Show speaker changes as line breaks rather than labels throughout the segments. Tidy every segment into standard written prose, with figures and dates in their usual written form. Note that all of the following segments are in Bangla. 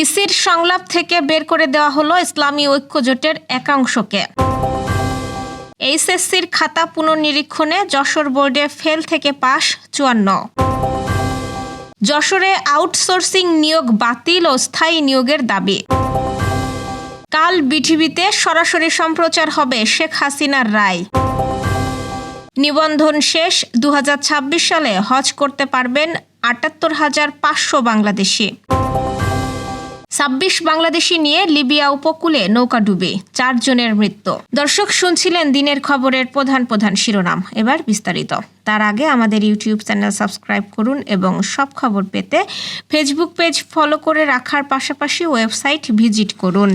ইসির সংলাপ থেকে বের করে দেওয়া হলো ইসলামী ঐক্য জোটের একাংশকে। এইচএসসির খাতা পুনর্নিরীক্ষণে যশোর বোর্ডে ফেল থেকে পাস 54। যশোরে আউটসোর্সিং নিয়োগ বাতিল ও স্থায়ী নিয়োগের দাবি। কাল বিটিভিতে সরাসরি সম্প্রচার হবে শেখ হাসিনার রায়। নিবন্ধন শেষ, 2026 সালে হজ করতে পারবেন ৭৮,৫০০ বাংলাদেশি। ২৬ বাংলাদেশি নিয়ে লিবিয়া উপকূলে নৌকাডুবি, 4 জনের মৃত্যু। দর্শক, শুনছিলেন দিনের খবরের প্রধান প্রধান শিরোনাম। এবার বিস্তারিত। তার আগে আমাদের ইউটিউব চ্যানেল সাবস্ক্রাইব করুন এবং সব খবর পেতে ফেসবুক পেজ ফলো করে রাখার পাশাপাশি ওয়েবসাইট ভিজিট করুন।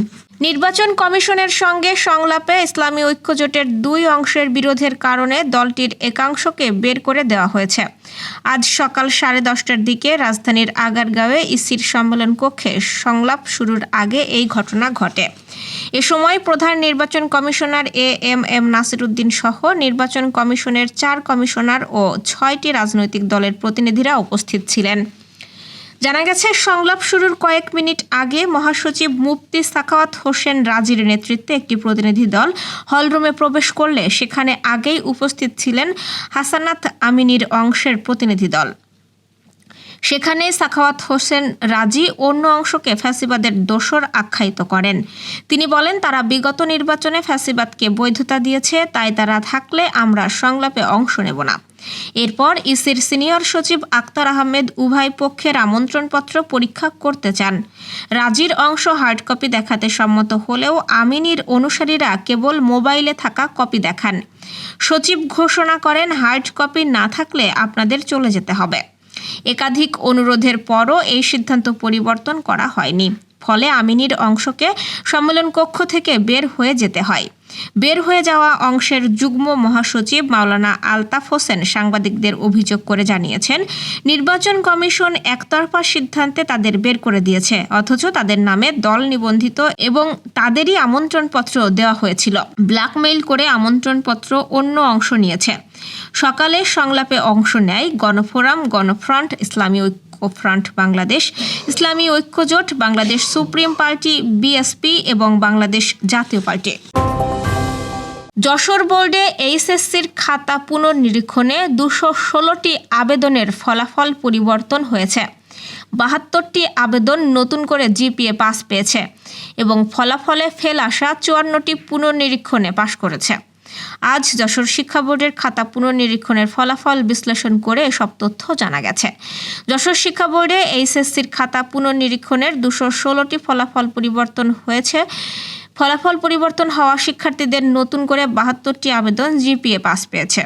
নির্বাচন কমিশনের সঙ্গে সংলাপে ইসলামী ঐক্য জোটের 2 অংশের বিরোধের কারণে দলটির একাংশকে বের করে দেওয়া হয়েছে। আজ সকাল 10:30টার দিকে রাজধানীর আগারগাঁওয়ে ইসির সম্মেলন কক্ষে সংলাপ শুরুর আগে এই ঘটনা ঘটে। এ সময় প্রধান নির্বাচন কমিশনার এএমএম নাসিরউদ্দিন সহ নির্বাচন কমিশনের 4 কমিশনার ও 6টি রাজনৈতিক দলের প্রতিনিধিরা উপস্থিত ছিলেন। জানা গেছে, সংলাপ শুরুর কয়েক মিনিট আগে মহাসচিব মুফতি সাখাওয়াত হোসেন রাজির নেতৃত্বে একটি প্রতিনিধি দল হলরুমে প্রবেশ করলে সেখানে আগেই উপস্থিত ছিলেন হাসানাত আমিনীর অংশের প্রতিনিধি দল। সেখানে সাখাওয়াত হোসেন রাজি অন্য অংশকে ফ্যাসিবাদের দোসর আখ্যায়িত করেন। তিনি বলেন, তারা বিগত নির্বাচনে ফ্যাসিবাদকে বৈধতা দিয়েছে, তাই তারা থাকলে আমরা সংলাপে অংশ নেব না। এরপর ইসির সিনিয়র সচিব আক্তার আহমেদ উভয় পক্ষের আমন্ত্রণপত্র পরীক্ষা করতে চান। রাজির অংশ হার্ড কপি দেখাতে সম্মত হলেও আমিনীর অনুসারীরা কেবল মোবাইলে থাকা কপি দেখান। সচিব ঘোষণা করেন, হার্ড কপি না থাকলে আপনাদের চলে যেতে হবে। একাধিক অনুরোধের পরও এই সিদ্ধান্ত পরিবর্তন করা হয়নি। ফলে আমিনীর অংশকে সম্মেলন কক্ষ থেকে বের হয়ে যেতে হয়। বের হয়ে যাওয়া অংশের যুগ্ম মহাসচিব মাওলানা আলতাফ হোসেন সাংবাদিকদের অভিযোগ করে জানিয়েছেন, নির্বাচন কমিশন একতরফা সিদ্ধান্তে তাদের বের করে দিয়েছে, অথচ তাদের নামে দল নিবন্ধিত এবং তাদেরই আমন্ত্রণপত্র দেওয়া হয়েছিল। ব্ল্যাকমেইল করে আমন্ত্রণপত্র অন্য অংশ নিয়েছে। সকালে সংলাপে অংশ নেয় গণফোরাম, গণফ্রন্ট, ইসলামী ফ্রন্ট বাংলাদেশ, ইসলামী ঐক্য জোট, বাংলাদেশ সুপ্রিম পার্টি, বিএসপি এবং বাংলাদেশ জাতীয় পার্টি। যশোর বোর্ডে এইচএসসির খাতা পুনর্নিরীক্ষণে 216টি আবেদনের ফলাফল পরিবর্তন হয়েছে। 72টি আবেদন নতুন করে জিপিএ পাস পেয়েছে এবং ফলাফলে ফেল আসা 54টি পুনর্নিরীক্ষণে পাশ করেছে। আজ যশোর শিক্ষা বোর্ডের খাতা পুনর্নিরীক্ষণের ফলাফল বিশ্লেষণ করে এসব তথ্য জানা গেছে। যশোর শিক্ষা বোর্ডে এইচএসসির খাতা পুনর্নিরীক্ষণের 216টি ফলাফল পরিবর্তন হয়েছে। ফলাফল পরিবর্তন হওয়া শিক্ষার্থীদের নতুন করে 72টি আবেদন জিপিএ পাস পেয়েছে।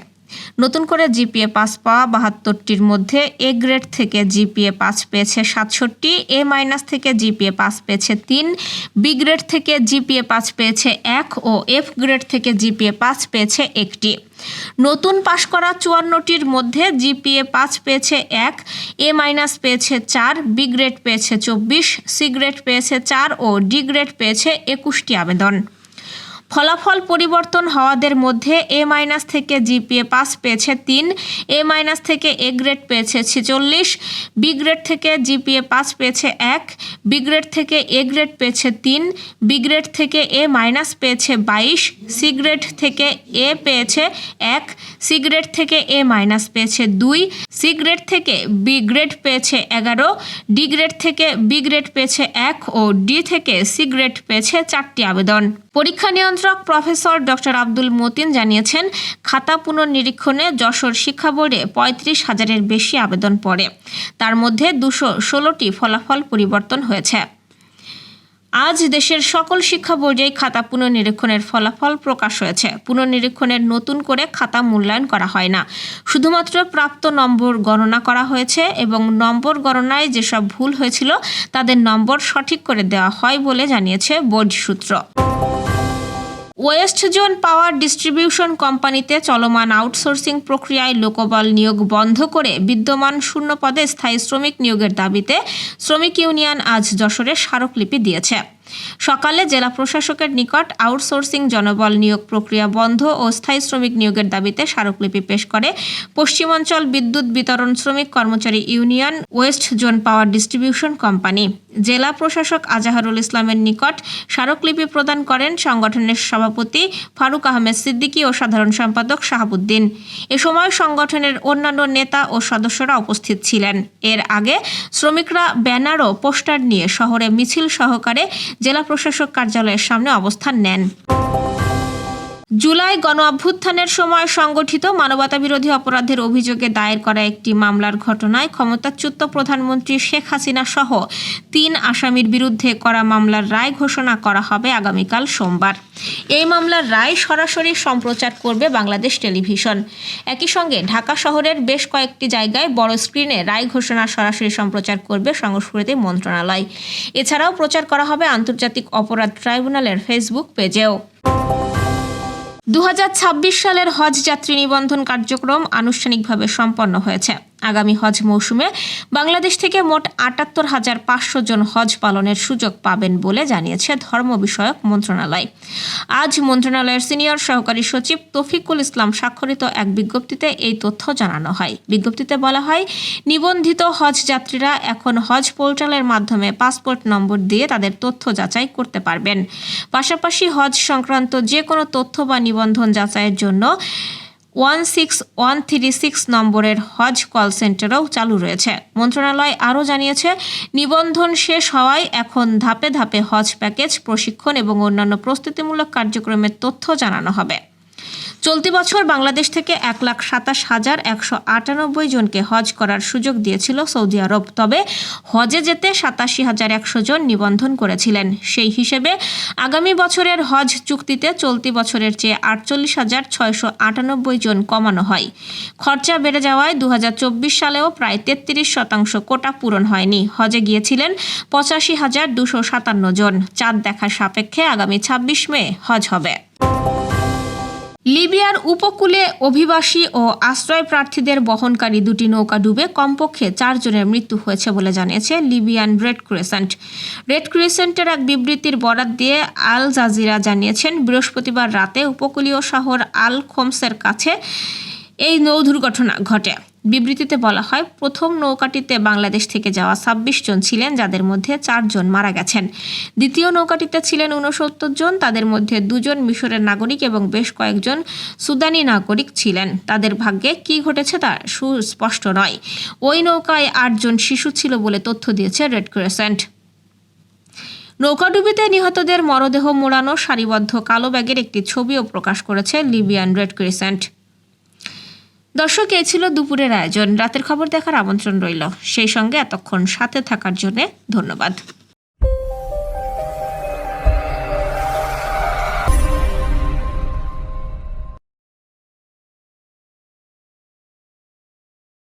নতুন করে জিপিএ পাস পাওয়া 72টির মধ্যে এ গ্রেড থেকে জিপিএ পাস পেয়েছে 67, এ মাইনাস থেকে জিপিএ পাস পেয়েছে 3, বি গ্রেড থেকে জিপিএ পাস পেয়েছে 1 ও এফ গ্রেড থেকে জিপিএ পাস পেয়েছে 1টি। নতুন পাশ করা 54টির মধ্যে জিপিএ পাস পেয়েছে 1, এ মাইনাস পেয়েছে 4, বি গ্রেড পেয়েছে 24, সি গ্রেড পেয়েছে 4 ও ডি গ্রেড পেয়েছে 21টি আবেদন। ফলাফল পরিবর্তন হওয়াদের মধ্যে এ মাইনাস থেকে জিপিএ পাস পেয়েছে 3, এ মাইনাস থেকে এ গ্রেড পেয়েছে 46, বি গ্রেড থেকে জিপিএ পাস পেয়েছে 1, বি গ্রেড থেকে এ গ্রেড পেয়েছে 3, বি গ্রেড থেকে এ মাইনাস পেয়েছে 22, সি গ্রেড থেকে এ পেয়েছে 1, সি গ্রেড থেকে এ মাইনাস পেয়েছে 2, সি গ্রেড থেকে বি গ্রেড পেয়েছে 11, ডি গ্রেড থেকে বি গ্রেড পেয়েছে 1 ও ডি থেকে সি গ্রেড পেয়েছে 4টি আবেদন। পরীক্ষা নিয়ন্ত্রক প্রফেসর ডক্টর আব্দুল মতিন জানিয়েছেন, খাতা পুনর্নিরীক্ষণে যশোর শিক্ষা বোর্ডে 35,000-এর বেশি আবেদন পড়ে। তার মধ্যে 216টি ফলাফল পরিবর্তন হয়েছে। আজ দেশের সকল শিক্ষা বোর্ডেই খাতা পুনর্নিরীক্ষণের ফলাফল প্রকাশ হয়েছে। পুনর্নিরীক্ষণের নতুন করে খাতা মূল্যায়ন করা হয় না, শুধুমাত্র প্রাপ্ত নম্বর গণনা করা হয়েছে এবং নম্বর গণনায় যেসব ভুল হয়েছিল তাদের নম্বর সঠিক করে দেওয়া হয় বলে জানিয়েছে বোর্ড সূত্র। ওয়েস্ট জোন পাওয়ার ডিস্ট্রিবিউশন কোম্পানিতে চলমান আউটসোর্সিং প্রক্রিয়ায় লোকবল নিয়োগ বন্ধ করে বিদ্যমান শূন্য পদে স্থায়ী শ্রমিক নিয়োগের দাবিতে শ্রমিক ইউনিয়ন আজ যশোরে স্মারকলিপি দিয়েছে। সকালে জেলা প্রশাসকের নিকট আউটসোর্সিং জনবল নিয়োগ প্রক্রিয়া বন্ধ ও স্থায়ী শ্রমিক নিয়োগের দাবিতে স্মারকলিপি পেশ করে পশ্চিমাঞ্চল বিদ্যুৎ বিতরণ শ্রমিক কর্মচারী union West zone power distribution company. জেলা প্রশাসক আজাহারুল ইসলামের নিকট স্মারকলিপি প্রদান করেন সংগঠনের সভাপতি ফারুক আহমেদ সিদ্দিকী ও সাধারণ সম্পাদক শাহাবুদ্দিন। এ সময় সংগঠনের অন্যান্য নেতা ও সদস্যরা উপস্থিত ছিলেন। এর আগে শ্রমিকরা ব্যানার ও পোস্টার নিয়ে শহরে মিছিল সহকারে জেলা প্রশাসক কার্যালয়ের সামনে অবস্থান নেন। জুলাই গণ অভ্যুত্থানের সময় সংগঠিত মানবতাবিরোধী অপরাধের অভিযোগে দায়ের করা একটি মামলার ঘটনায় ক্ষমতাচ্যুত প্রধানমন্ত্রী শেখ হাসিনা সহ ৩ আসামির বিরুদ্ধে করা মামলার রায় ঘোষণা করা হবে আগামীকাল সোমবার। এই মামলার রায় সরাসরি সম্প্রচার করবে বাংলাদেশ টেলিভিশন। একই সঙ্গে ঢাকা শহরের বেশ কয়েকটি জায়গায় বড় স্ক্রিনে রায় ঘোষণা সরাসরি সম্প্রচার করবে সংস্কৃতি মন্ত্রণালয়। এছাড়াও প্রচার করা হবে আন্তর্জাতিক অপরাধ ট্রাইব্যুনালের ফেসবুক পেজেও। 2026 সালের হজ যাত্রী নিবন্ধন কার্যক্রম আনুষ্ঠানিকভাবে সম্পন্ন হয়েছে। আগামী হজ মৌসুমে বাংলাদেশ থেকে মোট ৭৮,৫০০ জন হজ পালনের সুযোগ পাবেন বলে জানিয়েছে ধর্ম বিষয়ক মন্ত্রণালয়। আজ মন্ত্রণালয়ের সিনিয়র সহকারী সচিব তৌফিকুল ইসলাম স্বাক্ষরিত এক বিজ্ঞপ্তিতে এই তথ্য জানানো হয়। বিজ্ঞপ্তিতে বলা হয়, নিবন্ধিত হজ যাত্রীরা এখন হজ পোর্টালের মাধ্যমে পাসপোর্ট নম্বর দিয়ে তাদের তথ্য যাচাই করতে পারবেন। পাশাপাশি হজ সংক্রান্ত যে কোনো তথ্য বা নিবন্ধন যাচাইয়ের জন্য 16136 নম্বরের হজ কল সেন্টারও চালু রয়েছে। মন্ত্রণালয় আরও জানিয়েছে, নিবন্ধন শেষ হওয়ায় এখন ধাপে ধাপে হজ প্যাকেজ, প্রশিক্ষণ এবং অন্যান্য প্রস্তুতিমূলক কার্যক্রমের তথ্য জানানো হবে। চলতি বছর বাংলাদেশ থেকে 1,27,198 জনকে হজ করার সুযোগ দিয়েছিল সৌদি আরব। তবে হজে যেতে 87,100 জন নিবন্ধন করেছিলেন। সেই হিসেবে আগামী বছরের হজ চুক্তিতে চলতি বছরের চেয়ে 48,698 জন কমানো হয়। খরচা বেড়ে যাওয়ায় 2024 সালেও প্রায় 33% কোটা পূরণ হয়নি। হজে গিয়েছিলেন 85,257 জন। চাঁদ দেখার সাপেক্ষে আগামী 26 মে হজ হবে। লিবিয়ার উপকূলে অভিবাসী ও আশ্রয় প্রার্থীদের বহনকারী 2টি নৌকা ডুবে কমপক্ষে 4 জনের মৃত্যু হয়েছে বলে জানিয়েছে লিবিয়ান রেড ক্রিসেন্ট। রেড ক্রিসেন্টের এক বিবৃতির বরাত দিয়ে আল জাজিরা জানিয়েছেন, বৃহস্পতিবার রাতে উপকূলীয় শহর আল খোমসের কাছে এই নৌ দুর্ঘটনা ঘটে। বিবৃতিতে বলা হয়, প্রথম নৌকাটিতে বাংলাদেশ থেকে যাওয়া 26 জন ছিলেন, যাদের মধ্যে 4 জন মারা গেছেন। দ্বিতীয় নৌকাটিতে ছিলেন 69 জন, তাদের মধ্যে 2 জন মিশরের নাগরিক এবং বেশ কয়েকজন সুদানি নাগরিক ছিলেন। তাদের ভাগ্যে কী ঘটেছে তা সুস্পষ্ট নয়। ওই নৌকায় 8 জন শিশু ছিল বলে তথ্য দিয়েছে রেড ক্রিসেন্ট। নৌকাডুবিতে নিহতদের মরদেহ মোড়ানো সারিবদ্ধ কালো ব্যাগের একটি ছবিও প্রকাশ করেছে লিবিয়ান রেড ক্রিসেন্ট। দর্শক, এই ছিল দুপুরের আয়োজন। রাতের খবর দেখার আমন্ত্রণ রইল। সেই সঙ্গে এতক্ষণ সাথে থাকার জন্য ধন্যবাদ।